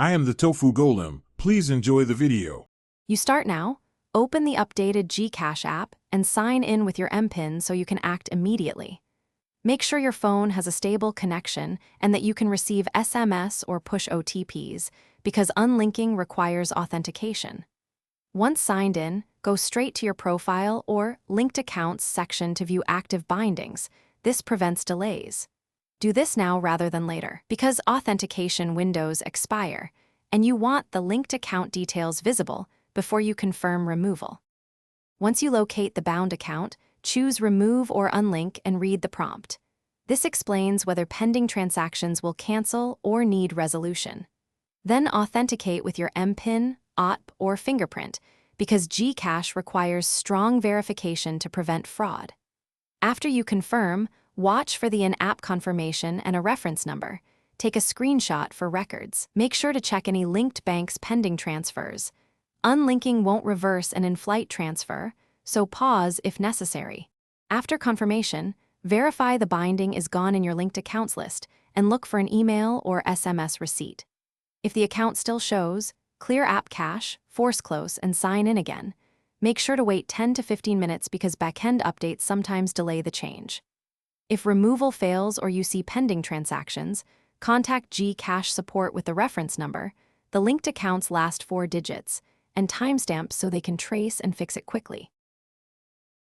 I am the Tofu Golem. Please enjoy the video. You start now, open the updated Gcash app, and sign in with your MPIN so you can act immediately. Make sure your phone has a stable connection and that you can receive SMS or push OTPs, because unlinking requires authentication. Once signed in, go straight to your profile or linked accounts section to view active bindings. This prevents delays. Do this now rather than later, because authentication windows expire, and you want the linked account details visible before you confirm removal. Once you locate the bound account, choose Remove or Unlink and read the prompt. This explains whether pending transactions will cancel or need resolution. Then authenticate with your MPIN, OTP, or fingerprint, because Gcash requires strong verification to prevent fraud. After you confirm, watch for the in-app confirmation and a reference number. Take a screenshot for records. Make sure to check any linked banks pending transfers. Unlinking won't reverse an in-flight transfer, so pause if necessary. After confirmation, verify the binding is gone in your linked accounts list and look for an email or SMS receipt. If the account still shows, clear app cache, force close, and sign in again. Make sure to wait 10 to 15 minutes because backend updates sometimes delay the change. If removal fails or you see pending transactions, contact Gcash support with the reference number, the linked account's last 4 digits, and timestamp so they can trace and fix it quickly.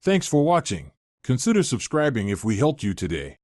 Thanks for watching. Consider subscribing if we helped you today.